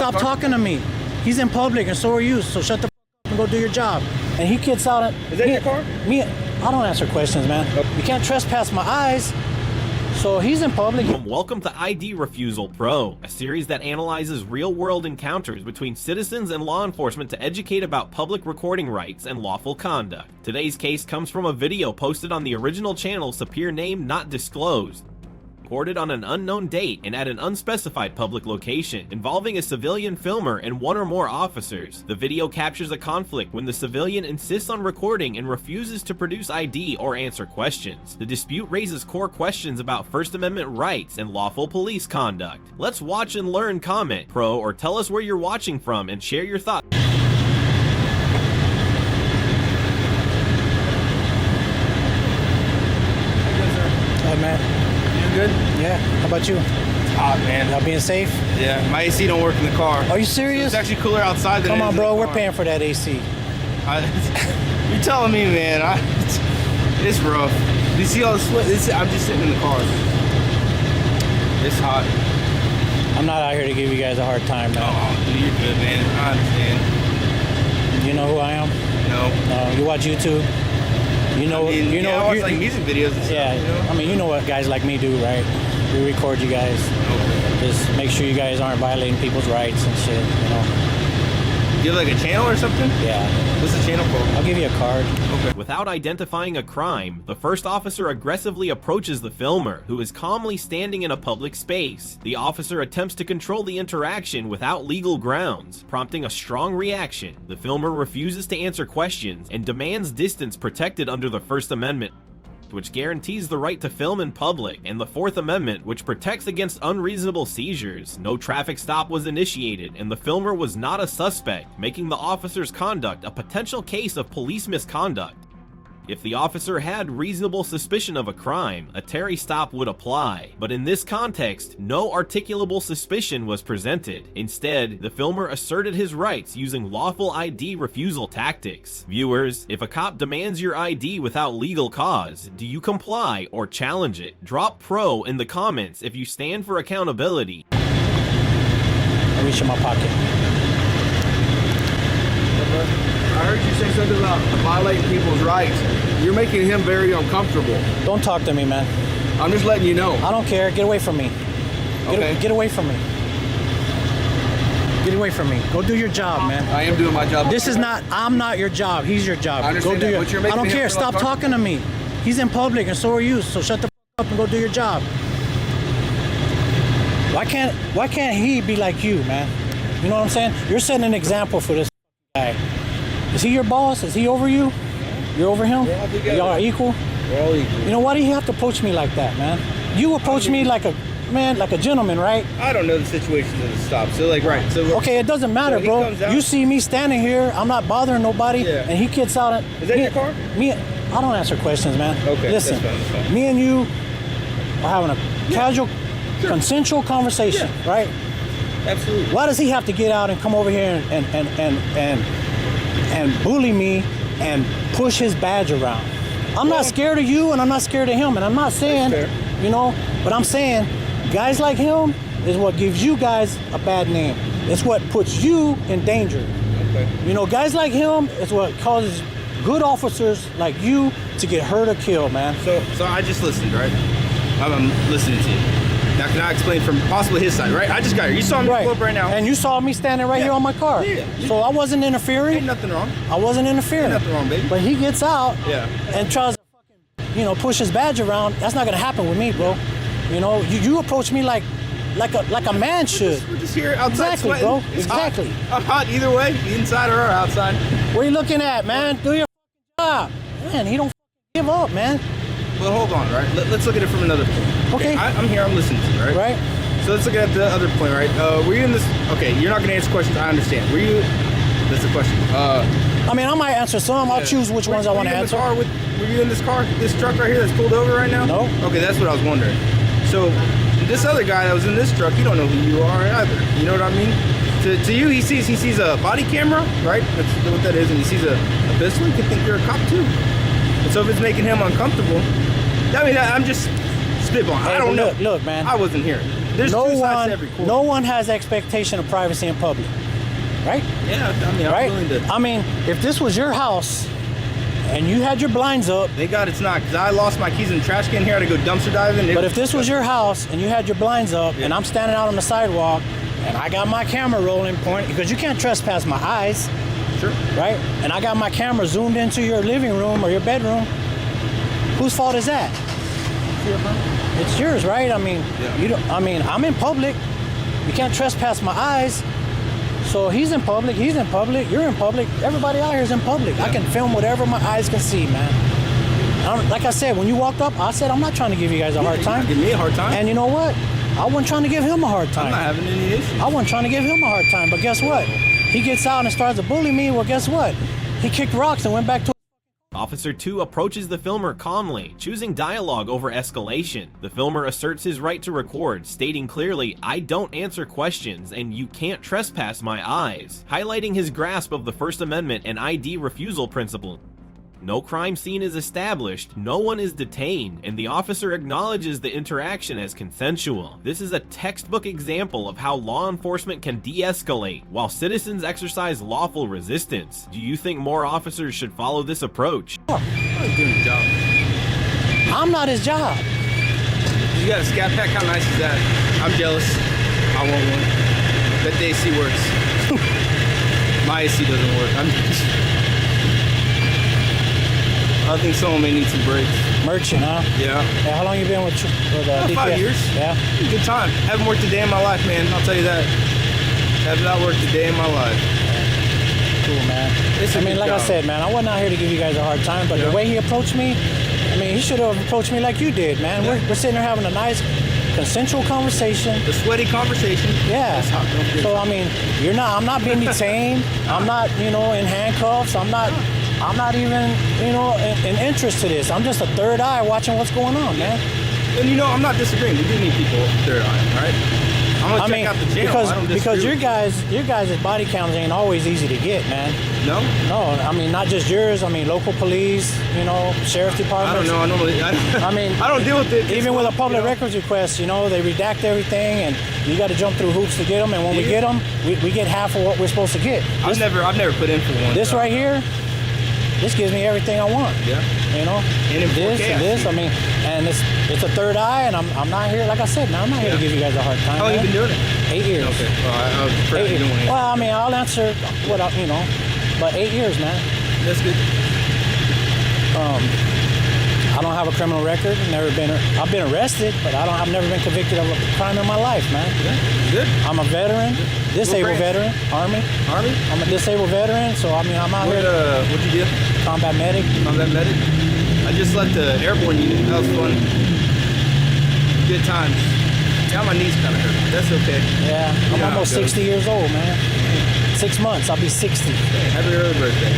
stop talking to me. He's in public and so are you, so shut the up and go do your job. And he gets out and... Is that your car? I don't answer questions, man. Okay. You can't trespass my eyes. So he's in public. Welcome to ID Refusal Pro, a series that analyzes real-world encounters between citizens and law enforcement to educate about public recording rights and lawful conduct. Today's case comes from a video posted on the original channel Sapir Name Not Disclosed, recorded on an unknown date and at an unspecified public location, involving a civilian filmer and one or more officers. The video captures a conflict when the civilian insists on recording and refuses to produce ID or answer questions. The dispute raises core questions about First Amendment rights and lawful police conduct. Let's watch and learn. Comment, pro, or tell us where you're watching from and share your thoughts. Hey, man. Good? Yeah. How about you? It's hot, man. Y'all being safe? Yeah, my AC don't work in the car. Are you serious? It's actually cooler outside than Come it is on, in bro. the We're car. paying for that AC. You're telling me, man. It's rough. You see all the sweat? I'm just sitting in the car. It's hot. I'm not out here to give you guys a hard time, man. Oh, dude, you're good, man. I understand. You know who I am? No. You watch YouTube? You know, I watch like music videos and stuff. Yeah, you know? I mean, you know what guys like me do, right? We record you guys. Okay. Just make sure you guys aren't violating people's rights and shit, you know? You have like a channel or something? Yeah. What's the channel called? I'll give you a card. Okay. Without identifying a crime, the first officer aggressively approaches the filmer, who is calmly standing in a public space. The officer attempts to control the interaction without legal grounds, prompting a strong reaction. The filmer refuses to answer questions and demands distance protected under the First Amendment, which guarantees the right to film in public, and the Fourth Amendment, which protects against unreasonable seizures. No traffic stop was initiated, and the filmer was not a suspect, making the officer's conduct a potential case of police misconduct. If the officer had reasonable suspicion of a crime, a Terry stop would apply, but in this context, no articulable suspicion was presented. Instead, the filmer asserted his rights using lawful ID refusal tactics. Viewers, if a cop demands your ID without legal cause, do you comply or challenge it? Drop pro in the comments if you stand for accountability. I reach in my pocket. I heard you say something about violating people's rights. You're making him very uncomfortable. Don't talk to me, man. I'm just letting you know. I don't care. Get away from me. Get away from me. Get away from me. Go do your job, man. I am doing my job. I'm not your job. He's your job. I understand Go do that, but you're making I don't him care. feel Stop talking to me. He's in public and so are you, so shut the up and go do your job. Why can't he be like you, man? You know what I'm saying? You're setting an example for this guy. Is he your boss? Is he over you? You're over him? Yeah, y'all are equal? We're all equal. You know, why do you have to approach me like that, man? You approach me like a man, like a gentleman, right? I don't know the situations of the stop. So like, right. So okay, it doesn't matter, so bro. You see me standing here, I'm not bothering nobody, yeah. And he gets out and... Is that your car? I don't answer questions, man. Okay, listen, that's fine. me and you are having a casual, consensual conversation, right? Absolutely. Why does he have to get out and come over here and bully me and push his badge around? I'm not scared of you and I'm not scared of him, and I'm not saying, you know, but I'm saying guys like him is what gives you guys a bad name. It's what puts you in danger. Okay. You know, guys like him is what causes good officers like you to get hurt or killed, man. So I just listened, right? I'm listening to you. Now, can I explain from possibly his side, right? I just got here. You saw me pull up right now. And you saw me standing right here on my car. Yeah. So I wasn't interfering. Ain't nothing wrong. I wasn't interfering. Ain't nothing wrong, baby. But he gets out and tries to fucking, you know, push his badge around. That's not gonna happen with me, bro. You know, you approach me like a man should. We're just here outside exactly, sweating. bro. It's Exactly. Hot. I'm hot either way, inside or outside. What are you looking at, man? Do your job. Man, he don't give up, man. Well, hold on, right? Let's look at it from another point. Okay. I'm here, I'm listening to you, right? Right. So let's look at the other point, right? Were you in this? Okay, you're not gonna answer questions, I understand. Were you, that's the question. I mean, I might answer some. I'll choose which ones I want to answer. Were you in this car, this truck right here that's pulled over right now? No. Okay, that's what I was wondering. So this other guy that was in this truck, you don't know who you are either. You know what I mean? To you, he sees a body camera, right? That's what that is, and he sees a pistol. He could think you're a cop too. And so if it's making him uncomfortable, I mean, I'm just spitballing. Hey, I don't know. Look, man. I wasn't here. There's two sides to every coin. no one has expectation of privacy in public, right? Yeah, I mean, I'm Right? willing to. I mean, if this was your house and you had your blinds up, Thank God it's not, because I lost my keys in the trash can here. I had to go dumpster diving. but if this was your house and you had your blinds up and I'm standing out on the sidewalk and I got my camera rolling, point, because you can't trespass my eyes, Sure. right? And I got my camera zoomed into your living room or your bedroom, whose fault is that? It's yours, right? I mean, Yeah. you don't. I mean, I'm in public. You can't trespass my eyes. So he's in public. He's in public. You're in public. Everybody out here is in public. I can film whatever my eyes can see, man. Like I said, when you walked up, I said I'm not trying to give you guys a hard time. Give me a hard time. And you know what? I wasn't trying to give him a hard I'm time. not having any issues. I wasn't trying to give him a hard time. But guess what? He gets out and starts to bully me. Well, guess what? He kicked rocks and went back to. Officer 2 approaches the filmer calmly, choosing dialogue over escalation. The filmer asserts his right to record, stating clearly, "I don't answer questions and you can't trespass my eyes," highlighting his grasp of the First Amendment and ID refusal principle. No crime scene is established, no one is detained, and the officer acknowledges the interaction as consensual. This is a textbook example of how law enforcement can de-escalate while citizens exercise lawful resistance. Do you think more officers should follow this approach? I'm doing the job. I'm not his job. You got a scat pack? How nice is that? I'm jealous. I want one. That the AC works. My AC doesn't work. I think someone may need some breaks. Merchant, huh? Yeah. Yeah, how long you been with DPS? 5 years. Yeah. Good time. Haven't worked a day in my life, man. I'll tell you that. Have not worked a day in my life. Cool, man. It's a I mean, good like I job. said, man, I wasn't out here to give you guys a hard time, but Yeah. the way he approached me, I mean, he should have approached me like you did, man. Yeah. We're sitting there having a nice, consensual conversation. The sweaty conversation. Yeah. That's hot. Don't forget. So I mean, I'm not being detained. I'm not, in handcuffs. I'm not even, in interest to this. I'm just a third eye watching what's going on, man. And I'm not disagreeing. We do need people third eye, right? I'm gonna check out the channel. I don't because disagree your guys' body cams ain't always easy to get, man. No? No, I mean not just yours. I mean local police, sheriff's I department. don't know. I mean, I don't deal with it. Even with a public records request, they redact everything, and you got to jump through hoops to get them. And when we get them, we get half of what we're supposed to get. I've never put in for one. This right here, this gives me everything I want. Yeah. And in 4K, This and this. I mean, and it's a third eye, and I'm not here. Like I said, man, I'm not here to give you guys a hard time. How long man. you been doing it? 8 years. Okay. Well, I was afraid 8 you years. didn't want to. Well, I mean, I'll answer what but 8 years, man. That's good. I don't have a criminal record. I've been arrested, but I've never been convicted of a crime in my life, man. Yeah. Good. I'm a veteran, disabled branch? veteran, Army. Army? I'm a disabled veteran, so I'm out here. What'd you do? Combat medic. Combat medic? I just left the airborne unit. That was fun. Good times. Now my knees kind of hurt. That's okay. Yeah, I'm Yeah, almost it goes. 60 years old, man. 6 months, I'll be 60. Hey, happy early birthday.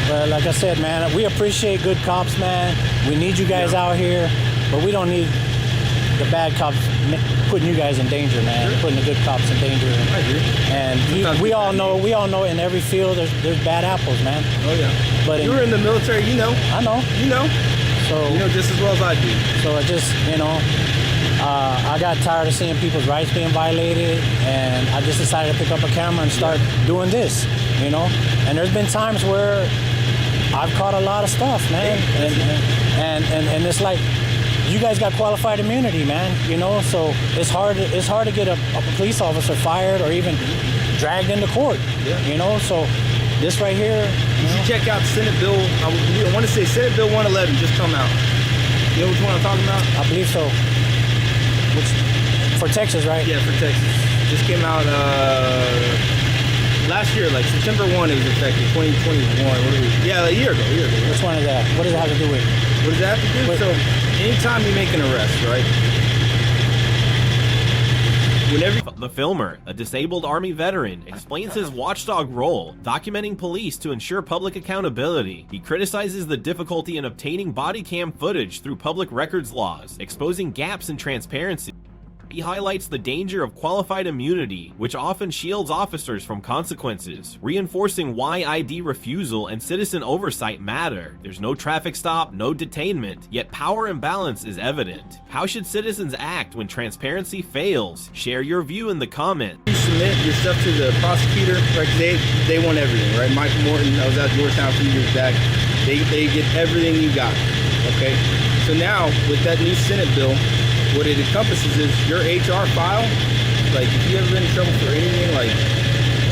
But like I said, man, we appreciate good cops, man. We need you guys out here, but we don't need the bad cops putting you guys in danger, man. Sure. Putting the good cops in danger. I agree. And we all know in every field there's bad apples, man. Oh yeah. But you were in the military, I know. So You know just as well as I do. So it just, I got tired of seeing people's rights being violated, and I just decided to pick up a camera and start doing this, And there's been times where I've caught a lot of stuff, man, and it's like you guys got qualified immunity, man. So it's hard to get a police officer fired or even dragged into court. Yeah. So this right here. You should check out Senate Bill. I want to say Senate Bill 111 just come out. You know which one I'm talking about? I believe so. For Texas, right? Yeah, for Texas. Just came out last year, like September 1 it was effective, 2021. Yeah, a year ago. Which one is that? What does it have to do with? What does that have to do? So anytime you make an arrest, right? The filmer, a disabled Army veteran, explains his watchdog role, documenting police to ensure public accountability. He criticizes the difficulty in obtaining body cam footage through public records laws, exposing gaps in transparency. He highlights the danger of qualified immunity, which often shields officers from consequences, reinforcing why ID refusal and citizen oversight matter. There's no traffic stop, no detainment, yet power imbalance is evident. How should citizens act when transparency fails? Share your view in the comments. You submit your stuff to the prosecutor, right? They want everything, right? Michael Morton, I was at Georgetown a few years back. They get everything you got, okay? So now, with that new Senate bill, what it encompasses is your HR file. Like, if you ever been in trouble for anything, like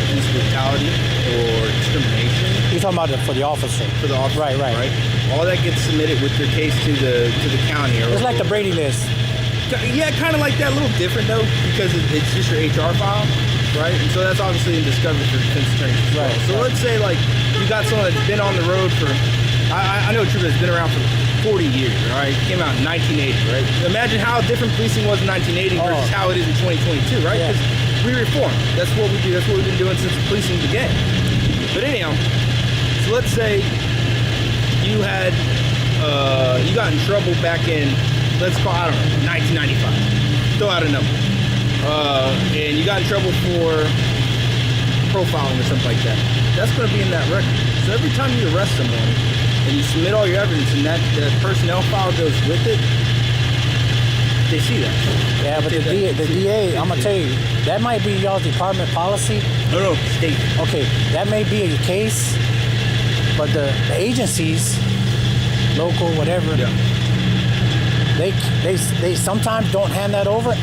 police brutality or discrimination. You're talking about for the officer. For the officer, right. All that gets submitted with your case to the county. It's like the Brady list. Yeah, kind of like that. A little different though, because it's just your HR file, right? And so that's obviously in discovery for defense attorneys. Right. So let's say like you got someone that's been on the road for, I know a trooper that's been around for 40 years, all right? Came out in 1980, right? Imagine how different policing was in 1980 versus how it is in 2022, right? Because we reformed. That's what we do. That's what we've been doing since policing began. But anyhow, so let's say you had, you got in trouble back in, let's call, I don't know, 1995. Throw out a number. And you got in trouble for profiling or something like that. That's going to be in that record. So every time you arrest someone and you submit all your evidence and that personnel file goes with it, they see that. Yeah, but the DA, I'm going to tell you, that might be y'all's department policy. No, state. Okay, that may be a case, but the agencies, local, whatever, they sometimes don't hand that over.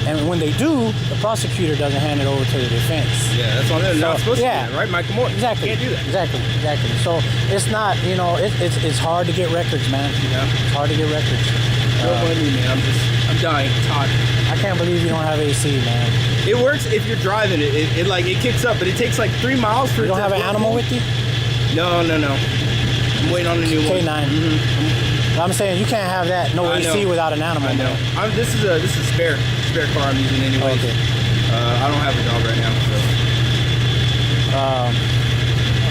And when they do, the prosecutor doesn't hand it over to the defense. Yeah, that's on them. They're not supposed to do that, right? Michael Morton. Exactly. Can't do that. Exactly. So it's not, it's hard to get records, man. Yeah. It's hard to get records. Don't blame me, man. I'm dying. It's hot. I can't believe you don't have AC, man. It works if you're driving it. It kicks up, but it takes like 3 miles for You don't have an animal with you? No. I'm waiting on the new K9. one. Mm-hmm. I'm saying you can't have that AC without an animal. I know. This is a spare car I'm using anyway. Okay. I don't have a dog right now, so.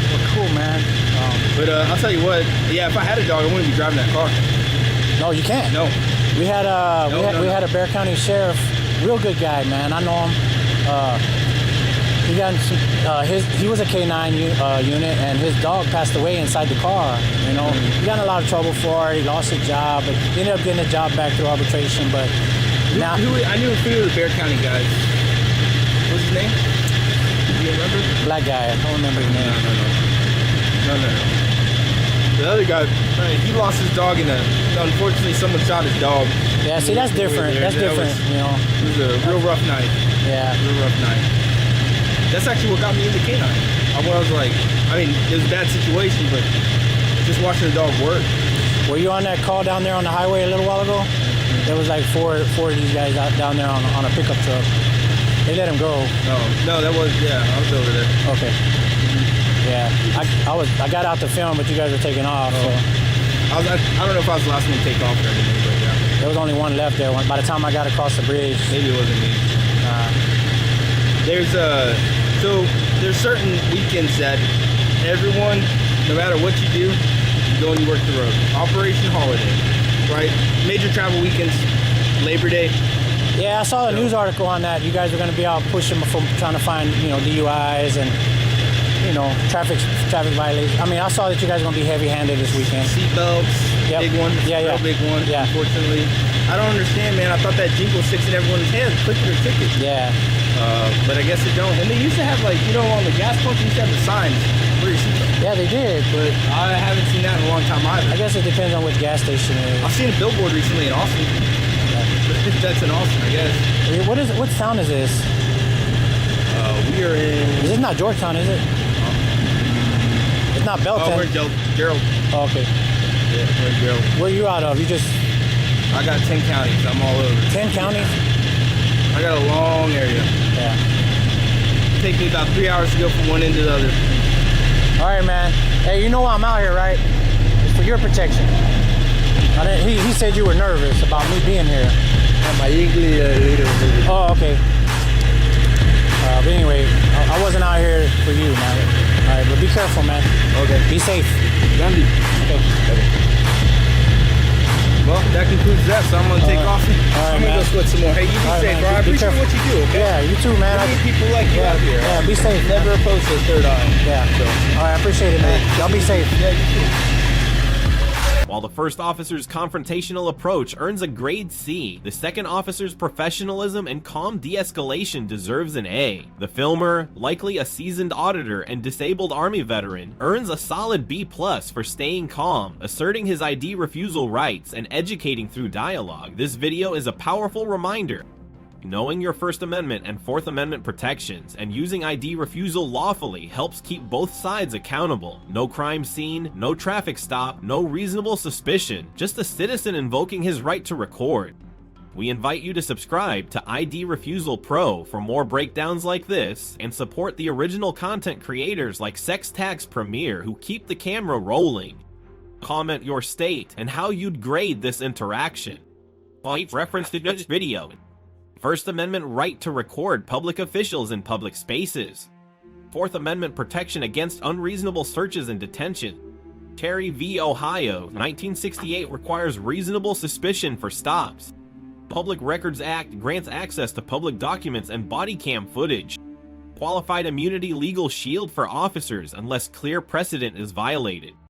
Well, cool, man. But I'll tell you what. Yeah, if I had a dog, I wouldn't be driving that car. No, you can't. No. We had we had a Bear County sheriff, real good guy, man. I know him. He got he was a K9 unit, and his dog passed away inside the car. He got in a lot of trouble for it. He lost his job, but he ended up getting a job back through arbitration. But now I knew a few of the Bear County guys. What's his name? Do you remember? Black guy. I don't remember his name. No. The other guy, he lost his dog unfortunately someone shot his dog. Yeah, see, that's different. That's different, It was a real rough night. Yeah. Real rough night. That's actually what got me into K9. I was like, it was a bad situation, but just watching the dog work. Were you on that call down there on the highway a little while ago? There was like four of these guys out down there on a pickup truck. They let him go. No, I was over there. Okay. Yeah, I got out to film, but you guys were taking off. So. I don't know if I was the last one to take off or anything, but yeah. There was only one left there. By the time I got across the bridge. Maybe it wasn't me. There's certain weekends that everyone, no matter what you do, you go and you work the road. Operation Holiday, right? Major travel weekends, Labor Day. Yeah, I saw a news article on that. You guys are going to be out pushing for trying to find, DUIs and, traffic violations. I saw that you guys are going to be heavy-handed this weekend. Seatbelts, big one. Yeah. Big one. Yeah. Unfortunately, I don't understand, man. I thought that jingle sticks in everyone's head. Click it or ticket. Yeah. But I guess it don't. And they used to have on the gas pumps, they used to have the signs for your seatbelt. Yeah, they did. But I haven't seen that in a long time either. I guess it depends on which gas station it is. I've seen a billboard recently in Austin. Yeah. That's in Austin, I guess. What town is this? We are in... This is not Georgetown, is it? It's not Belton. Oh, we're in Gerald. Oh, okay. Yeah, we're in Gerald. Where are you out of? I got 10 counties. I'm all over. 10 counties? I got a long area. Yeah. It takes me about 3 hours to go from one end to the other. All right, man. Hey, you know why I'm out here, right? It's for your protection. He said you were nervous about me being here. My English a little bit. Oh, okay. But anyway, I wasn't out here for you, man. All right, but be careful, man. Okay. Be safe. Gandhi. Okay. Well, that concludes that. So I'm gonna take off. I'm gonna man. go sweat some more. Hey, you be All right, safe, man. bro. I Be appreciate careful. what you do. Okay. Yeah, you too, man. We need people like you out here. Yeah, be safe. Never opposed to a third eye. Yeah. So. All right, I appreciate it, man. Y'all be safe. Yeah, you too. While the first officer's confrontational approach earns a grade C, the second officer's professionalism and calm de-escalation deserves an A. The filmer, likely a seasoned auditor and disabled army veteran, earns a solid B+ for staying calm, asserting his ID refusal rights, and educating through dialogue. This video is a powerful reminder. Knowing your First Amendment and Fourth Amendment protections and using ID refusal lawfully helps keep both sides accountable. No crime scene, no traffic stop, no reasonable suspicion, just a citizen invoking his right to record. We invite you to subscribe to ID Refusal Pro for more breakdowns like this, and support the original content creators like Sex Tax Premier who keep the camera rolling. Comment your state and how you'd grade this interaction. Point reference to this video. First Amendment right to record public officials in public spaces. Fourth Amendment protection against unreasonable searches and detention. Terry v. Ohio, 1968 requires reasonable suspicion for stops. Public Records Act grants access to public documents and body cam footage. Qualified immunity legal shield for officers unless clear precedent is violated.